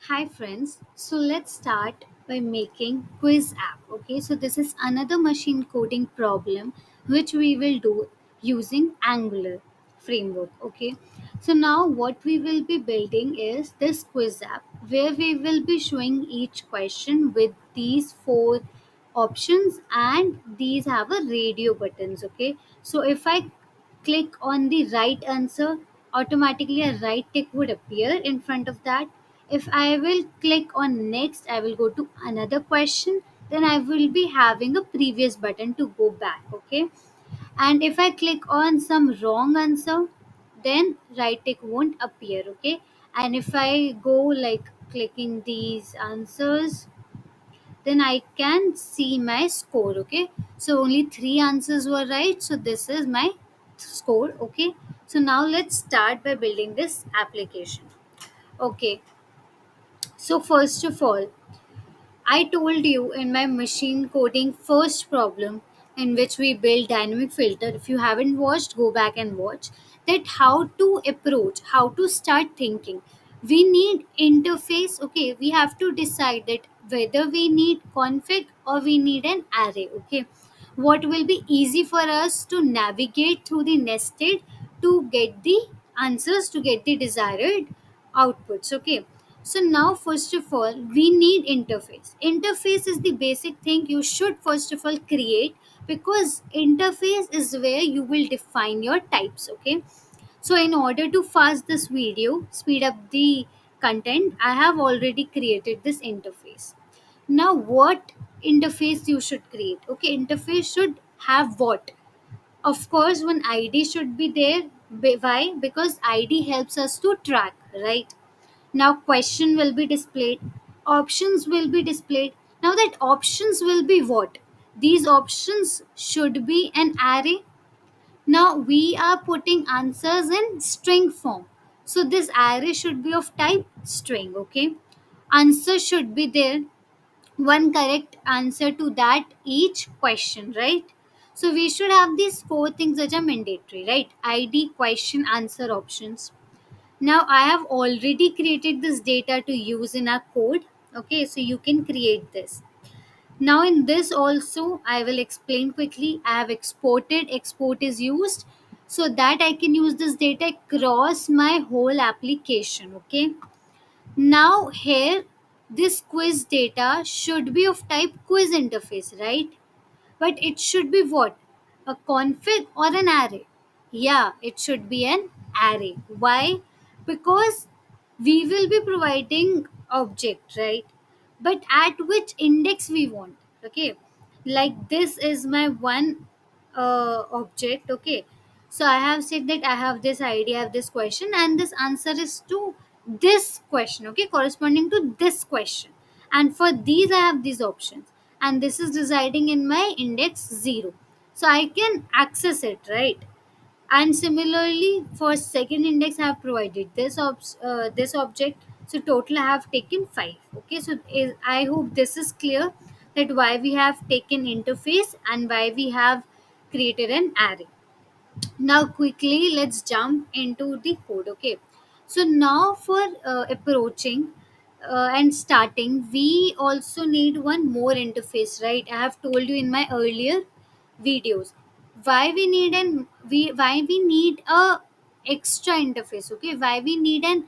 Hi friends, so let's start by making quiz app. Okay, so this is another machine coding problem which we will do using Angular framework. Okay, so now what we will be building is this quiz app where we will be showing each question with these four options, and these have a radio buttons. Okay, so if I click on the right answer, automatically a right tick would appear in front of that. If I will click on next, I will go to another question, then I will be having a previous button to go back. Okay, and if I click on some wrong answer, then right tick won't appear. Okay, and if I go like clicking these answers, then I can see my score. Okay, so only three answers were right, so this is my score. Okay, so now let's start by building this application. Okay, so first of all, I told you in my machine coding first problem, in which we build dynamic filter. If you haven't watched, go back and watch that how to approach, how to start thinking. We need interface. Okay, we have to decide that whether we need config or we need an array. Okay, what will be easy for us to navigate through the nested to get the answers, to get the desired outputs. Okay, so now first of all we need interface. Interface is the basic thing you should first of all create, because interface is where you will define your types. Okay, so in order to fast this video, speed up the content, I have already created this interface. Now what interface you should create? Okay, interface should have what? Of course, one ID should be there. Why? Because ID helps us to track, right? Now question will be displayed, options will be displayed. Now that options will be what? These options should be an array. Now we are putting answers in string form, so this array should be of type string. Okay, answer should be there, one correct answer to that each question, right? So we should have these four things which are mandatory, right? ID, question, answer, options. Now I have already created this data to use in our code. Okay, so you can create this. Now in this also I will explain quickly. I have exported. Export is used so that I can use this data across my whole application. Okay. Now here this quiz data should be of type quiz interface, right? But it should be what? A config or an array? Yeah, it should be an array. Why? Because we will be providing object, right? But at which index we want? Okay, like this is my one object. Okay, so I have said that I have this idea, I have this question, and this answer is to this question. Okay, corresponding to this question, and for these I have these options, and this is residing in my index 0, so I can access it, right? And similarly for second index I have provided this object, so total I have taken 5. Okay, so I hope this is clear that why we have taken interface and why we have created an array. Now quickly let's jump into the code. Okay, so now for approaching and starting, we also need one more interface, right? I have told you in my earlier videos why we need why we need a extra interface. Okay, why we need an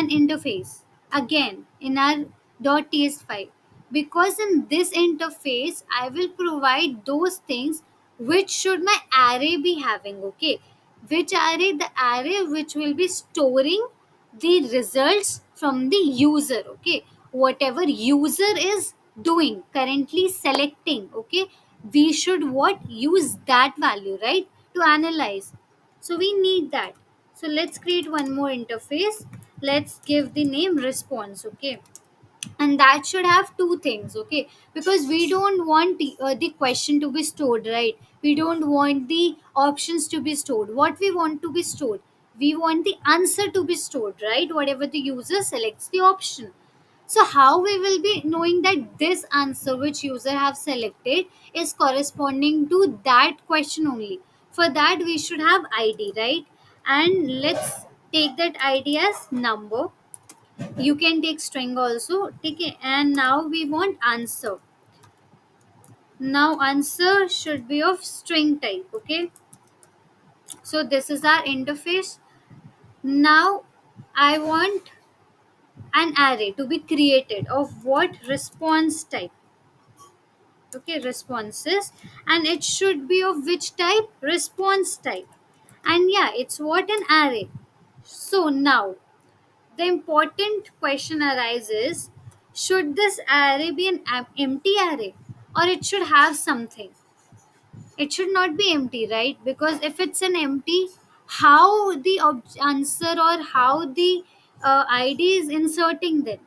interface again in our .ts file, because in this interface I will provide those things which should my array be having. Okay, which array? The array which will be storing the results from the user. Okay, whatever user is doing, currently selecting. Okay, we should what? Use that value, right, to analyze. So we need that. So let's create one more interface. Let's give the name response. Okay, and that should have two things. Okay, because we don't want the question to be stored, right? We don't want the options to be stored. What we want to be stored? We want the answer to be stored, right? Whatever the user selects the option. So how we will be knowing that this answer which user have selected is corresponding to that question only? For that we should have id, right? And let's take that id as number. You can take string also. Okay, and now we want answer. Now answer should be of string type. Okay, so this is our interface. Now I want an array to be created of what response type. Okay, responses, and it should be of which type? Response type. And yeah, it's what? An array. So now the important question arises, should this array be an empty array, or it should have something? It should not be empty, right? Because if it's an empty, how the answer or how the id is inserting then?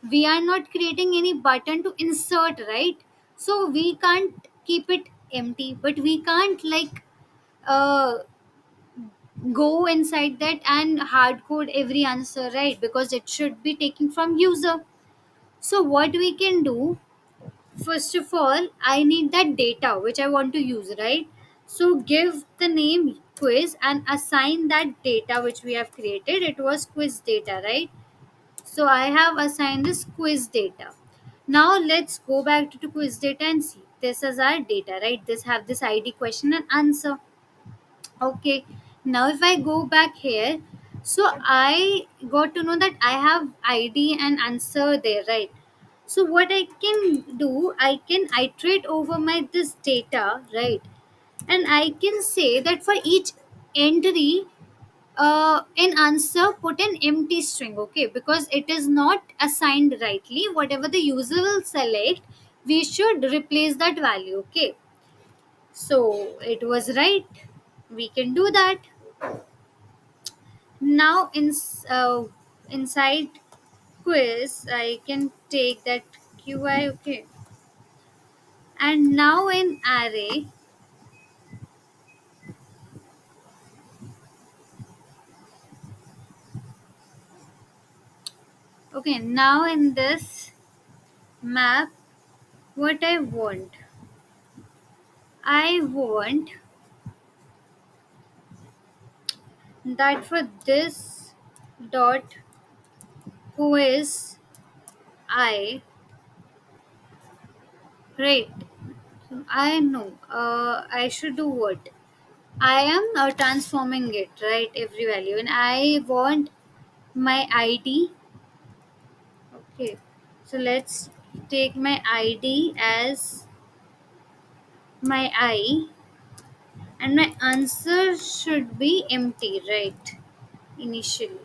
We are not creating any button to insert, right? So we can't keep it empty, but we can't like uh, go inside that and hard code every answer, right? Because it should be taken from user. So what we can do, first of all, I need that data which I want to use, right? So give the name quiz and assign that data which we have created. It was quiz data, right? So I have assigned this quiz data. Now let's go back to quiz data and see. This is our data, right? This have this ID, question and answer. Okay. Now if I go back here, so I got to know that I have ID and answer there, right? So what I can do, I can iterate over my this data, right? And I can say that for each entry, in answer put an empty string, okay, because it is not assigned rightly. Whatever the user will select, we should replace that value, okay. So it was right, we can do that. Now inside quiz I can take that qi, okay. And now in array, okay, now in this map, what I want that for this dot quiz I, right? I know. I should do what? I am transforming it, right? Every value, and I want my ID. Okay, so let's take my ID as my I, and my answer should be empty, right? Initially.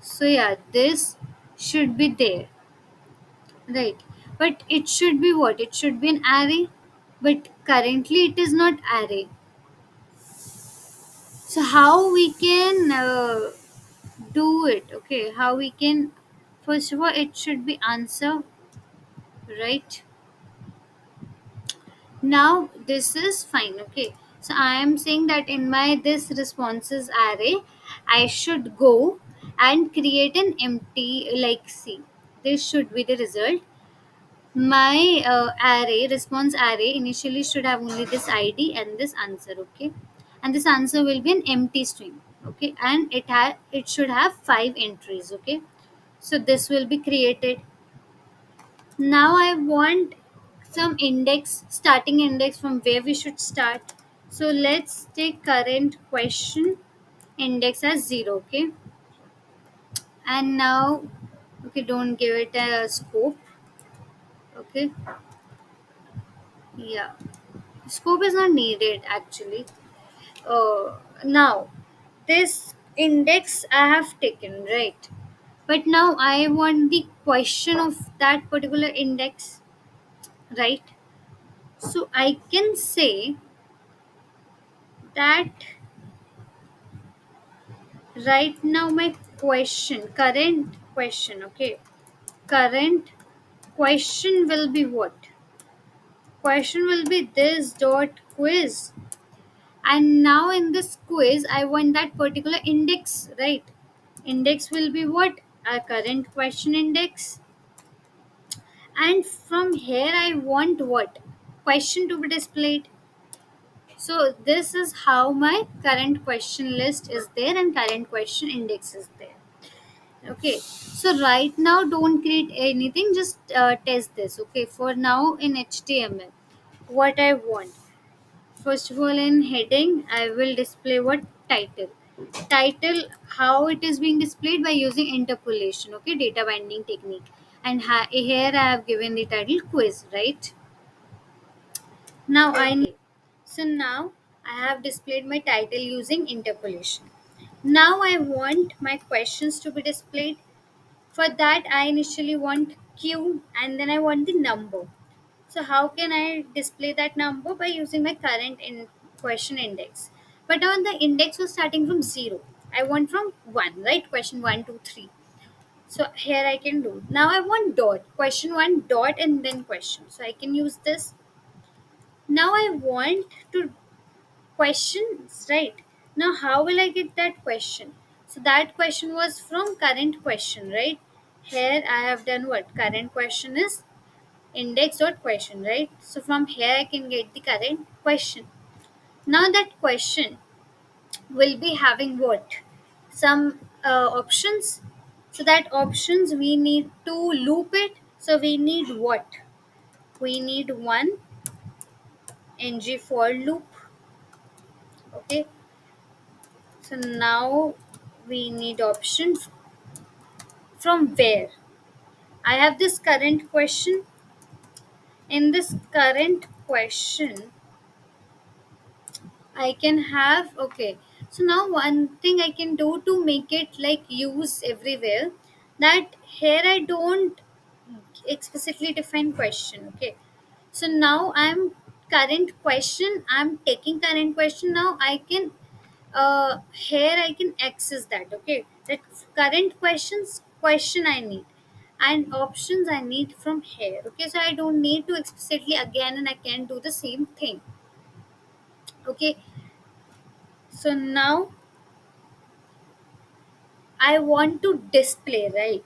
So yeah, this should be there, right? But it should be what? It should be an array, but currently it is not array. So how we can do it? Okay, how we can? First of all, it should be answer, right? Now this is fine, okay. So I am saying that in my this responses array, I should go and create an empty, like, see, this should be the result. My array, response array, initially should have only this id and this answer, okay. And this answer will be an empty string, okay, and it should have 5 entries, okay. So this will be created. Now I want some index, starting index from where we should start. So let's take current question index as 0, okay. And now, okay, don't give it a scope, okay. Yeah, scope is not needed actually. Now this index I have taken, right? But now I want the question of that particular index, right? So I can say that right now my question, current question, okay, current question will be what? Question will be this dot quiz. And now in this quiz I want that particular index, right? Index will be what? A current question index. And from here I want what? Question to be displayed. So this is how my current question list is there and current question index is there, Okay, so right now don't create anything, just test this. Okay, for now in HTML, what I want. First of all, in heading, I will display what title. Title, how it is being displayed by using interpolation, okay, data binding technique. And here I have given the title quiz, right? Now I need. So now I have displayed my title using interpolation. Now I want my questions to be displayed. For that, I initially want Q and then I want the number. So how can I display that number? By using my current in question index. But on the index was starting from 0. I want from 1, right? Question one, 2, 3. So here I can do. Now I want dot. Question 1 dot and then question. So I can use this. Now I want to questions, right? Now how will I get that question? So that question was from current question, right? Here I have done what? Current question is index dot question, right? So from here I can get the current question. Now that question will be having what? Some options. So that options we need to loop it. So we need what? We need one ng for loop. Okay. So now we need options from where. I have this current question. In this current question, I can have, okay. So now one thing I can do to make it like use everywhere, that here I don't explicitly define question. Okay. So now I'm current question. I'm taking current question. Now I can here I can access that. Okay. That current questions question I need and options I need from here. Okay. So I don't need to explicitly again and again do the same thing. Okay. So now I want to display, right,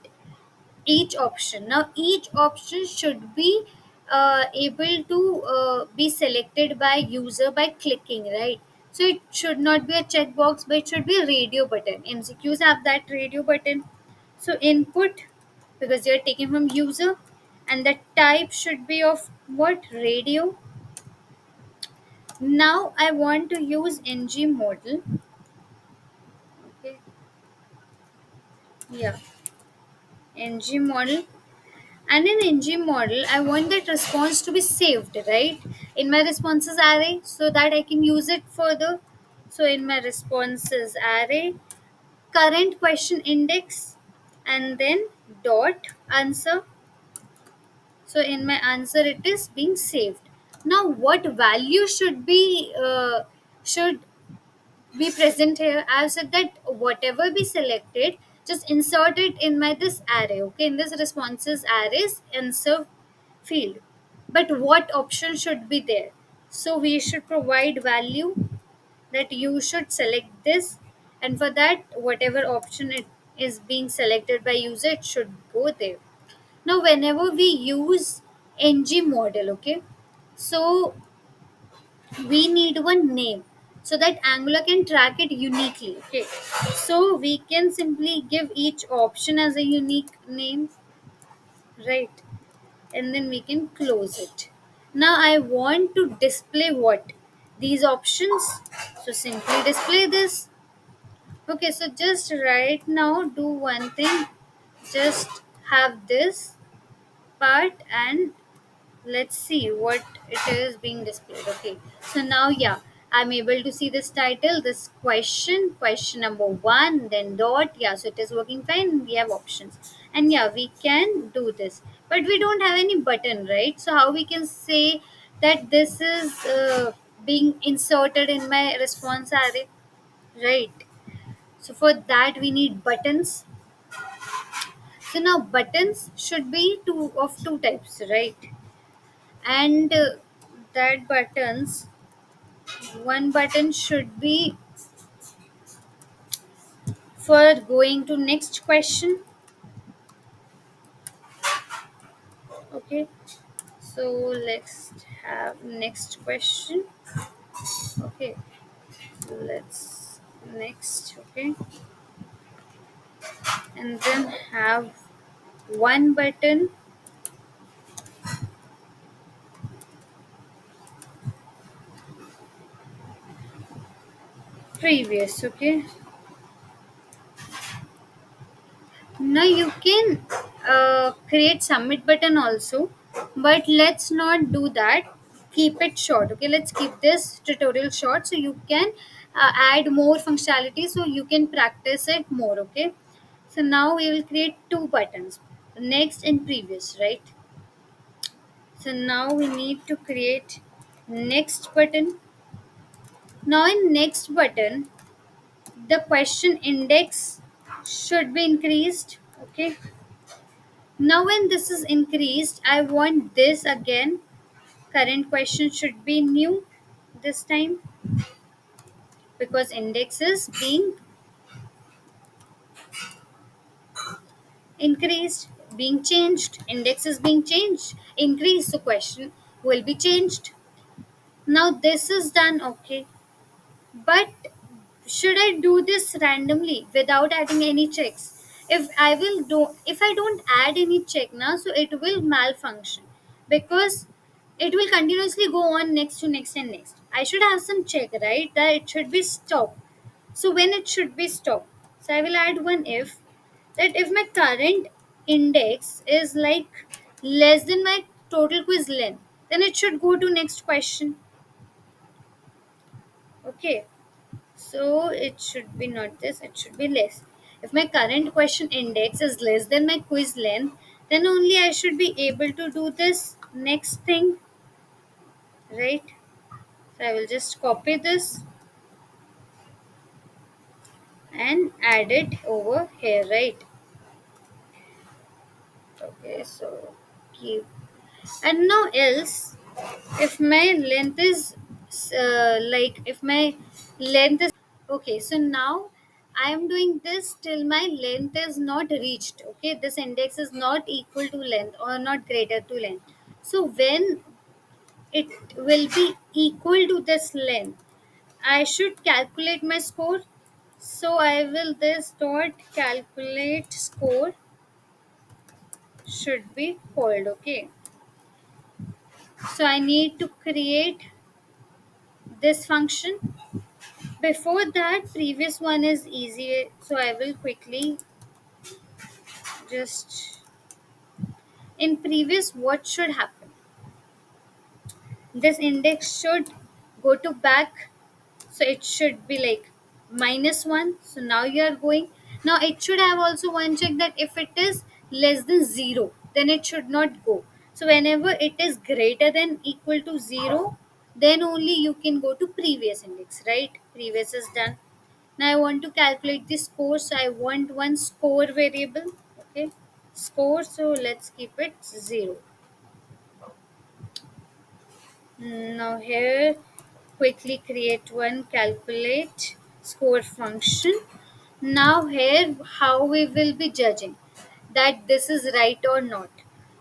each option. Now each option should be able to be selected by user by clicking, right? So it should not be a checkbox, but it should be a radio button. MCQs have that radio button. So input, because you're taking from user, and the type should be of what? Radio. Now I want to use ng model. Okay. Yeah, ng model. And in ng model, I want that response to be saved, right, in my responses array so that I can use it further. So in my responses array, current question index, and then dot answer. So in my answer, it is being saved. Now, what value should be present here? I've said that whatever be selected, just insert it in my this array. Okay, in this responses arrays insert field. But what option should be there? So we should provide value that you should select this, and for that whatever option it is being selected by user, it should go there. Now whenever we use ng model, okay, so we need one name so that Angular can track it uniquely. Okay, so we can simply give each option as a unique name, right? And then we can close it. Now I want to display what? These options. So simply display this. Okay, so just right now do one thing. Just have this part and let's see what it is being displayed. Okay, so now yeah, I'm able to see this title, this question number one, then dot. Yeah, so it is working fine. We have options, and yeah, we can do this, but we don't have any button, right? So how we can say that this is being inserted in my response array, right? So for that we need buttons. So now buttons should be two types, right? And that buttons, one button should be for going to next question. Okay, so let's have next question. Okay, so let's next. Okay, and then have one button previous. Okay, now you can create submit button also, but let's not do that. Keep it short. Okay, let's keep this tutorial short so you can add more functionality so you can practice it more. Okay, so now we will create two buttons, next and previous, right? So now we need to create next button. Now in next button, the question index should be increased. Okay, now when this is increased, I want this again. Current question should be new this time because index is being increased, being changed. Index is being changed, increased. So question will be changed. Now this is done. Okay, but should I do this randomly without adding any checks? If I don't add any check now, so it will malfunction because it will continuously go on next to next and next. I should have some check, right? That it should be stopped. So when it should be stopped. So I will add one if that if my current index is like less than my total quiz length, then it should go to next question. Okay. So it should be not this, it should be less. If my current question index is less than my quiz length, then only I should be able to do this next thing, right? So I will just copy this and add it over here, right? Okay, so keep. And now else, if my length is if my length is okay, so now I am doing this till my length is not reached. Okay, this index is not equal to length or not greater to length. So when it will be equal to this length, I should calculate my score. So I will this dot calculate score should be called. Okay, so I need to create this function. Before that, previous one is easy, so I will quickly just in previous what should happen. This index should go to back, so it should be like -1. So now you are going. Now it should have also one check that if it is less than 0, then it should not go. So whenever it is greater than equal to 0, then only you can go to previous index, right? Previous is done. Now I want to calculate the score, so I want one score variable. Okay, score. So let's keep it 0. Now here, quickly create one calculate score function. Now here, how we will be judging that this is right or not.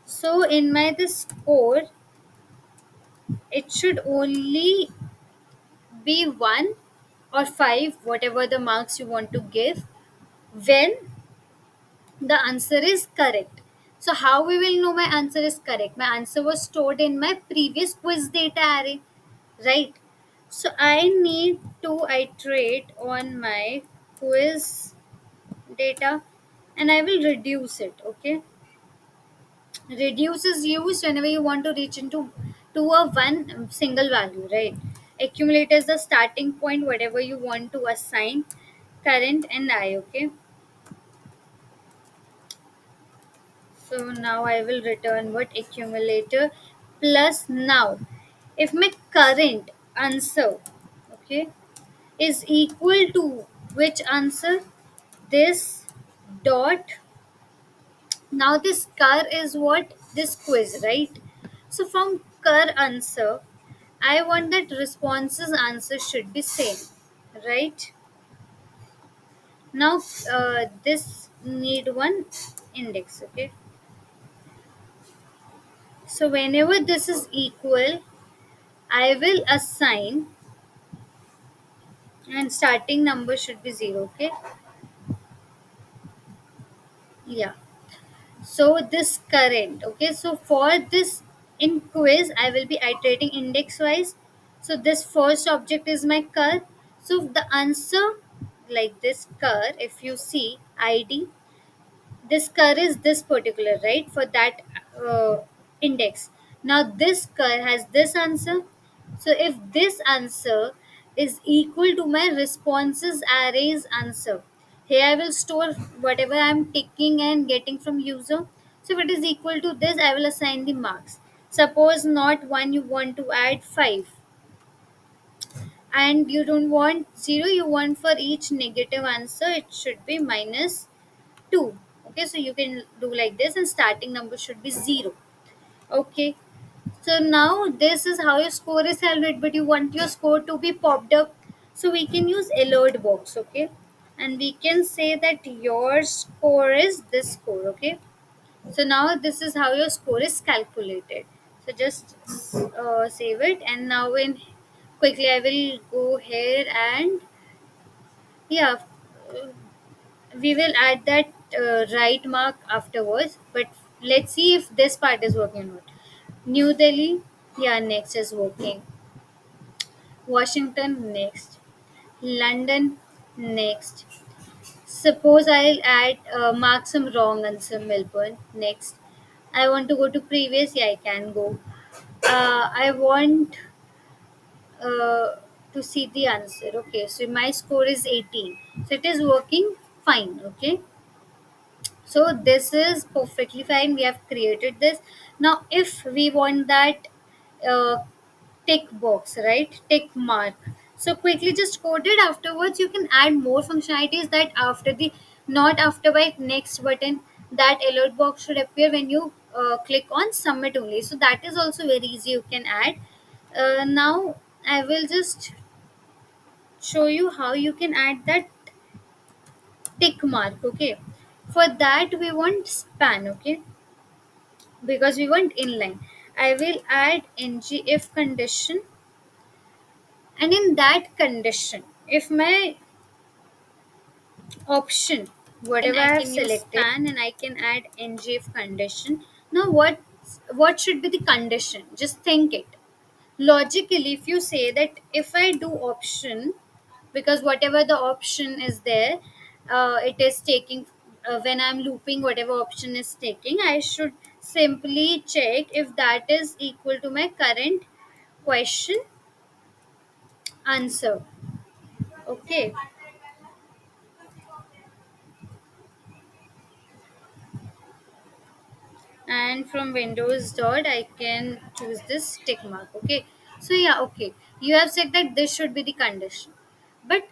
So in my this score, it should only be 1 or 5, whatever the marks you want to give, when the answer is correct. So how we will know my answer is correct? My answer was stored in my previous quiz data array, right? So I need to iterate on my quiz data and I will reduce it. Okay, reduce is used whenever you want to reach into to a one single value, right? Accumulate is the starting point, whatever you want to assign current and I. Okay, so now I will return what accumulator plus now. If my current answer, okay, is equal to which answer? This dot. Now this car is what? This quiz, right? So from car answer, I want that responses answer should be same, right? Now this need one index, okay? So whenever this is equal, I will assign and starting number should be 0. Okay, Yeah. So this current, okay, so for this in quiz I will be iterating index wise. So this first object is my cur. So the answer, like this cur, if you see id, this cur is this particular, right, for that index. Now this cur has this answer. So if this answer is equal to my responses array's answer, here I will store whatever I'm taking and getting from user. So if it is equal to this, I will assign the marks. Suppose not 1, you want to add 5, and you don't want 0, you want for each negative answer it should be minus 2. Okay, so you can do like this, and starting number should be 0. Okay, so now this is how your score is calculated, but you want your score to be popped up, so we can use alert box. Okay, and we can say that your score is this score. Okay, so now this is how your score is calculated. So just save it, and now in quickly I will go here and yeah, we will add that right mark afterwards, but let's see if this part is working or not. New Delhi, yeah, next is working. Washington, next. London, next. Suppose I'll add mark some wrong answer. Melbourne, next. I want to go to previous, yeah, I can go. I want uh, to see the answer. Okay, so my score is 18, so it is working fine. Okay, so this is perfectly fine, we have created this. Now if we want that uh, tick box, right, tick mark, so quickly just code it. Afterwards you can add more functionalities, that after the, not after by next button, that alert box should appear when you click on submit only. So that is also very easy, you can add. Now I will just show you how you can add that tick mark. Okay, for that we want span. Okay, because we want inline, I will add ng if condition, and in that condition if my option, whatever I have selected, span, and I can add ng if condition. Now what should be the condition? Just think it logically. If you say that if I do option, because whatever the option is there, it is taking, when I'm looping whatever option is taking, I should simply check if that is equal to my current question answer. Okay, and from windows dot I can choose this tick mark. Okay, so yeah, okay, you have said that this should be the condition, but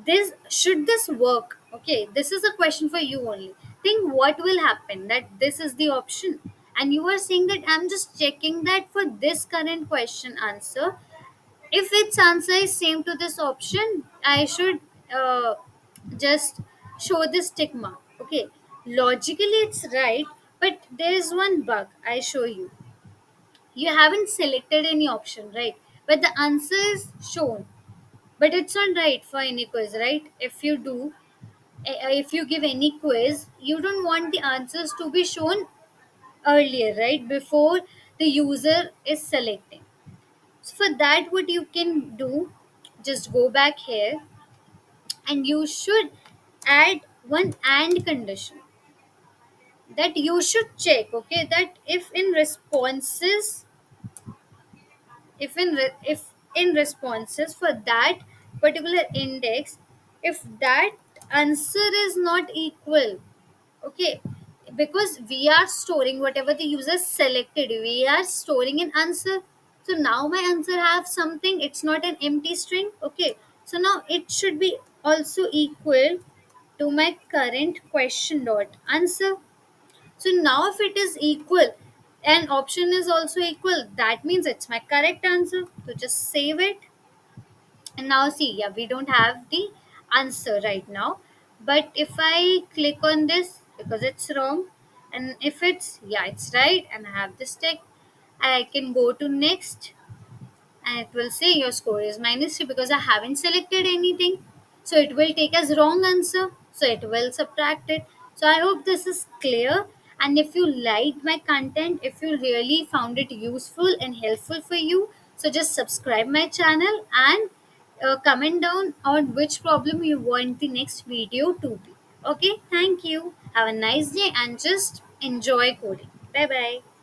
this, should this work? Okay, this is a question for you only. Think what will happen, that this is the option, and you are saying that I'm just checking that for this current question answer, if its answer is same to this option, I should uh, just show this tick mark. Okay, logically it's right, but there is one bug. I show you, you haven't selected any option, right, but the answer is shown, but it's not right for any quiz, right? If you do, if you give any quiz, you don't want the answers to be shown earlier, right, before the user is selecting. So for that, what you can do, just go back here, and you should add one and condition, that you should check. Okay, that if in responses, if in responses for that particular index, if that answer is not equal. Okay, because we are storing whatever the user selected, we are storing an answer. So now my answer have something, it's not an empty string. Okay, so now it should be also equal to my current question dot answer. So now if it is equal and option is also equal, that means it's my correct answer. So just save it. And now see, yeah, we don't have the answer right now, but if I click on this, because it's wrong, and if it's, yeah, it's right, and I have this tick, I can go to next, and it will say your score is -3, because I haven't selected anything. So it will take as wrong answer, so it will subtract it. So I hope this is clear. And if you liked my content, if you really found it useful and helpful for you, so just subscribe my channel and comment down on which problem you want the next video to be. Okay, thank you. Have a nice day and just enjoy coding. Bye bye.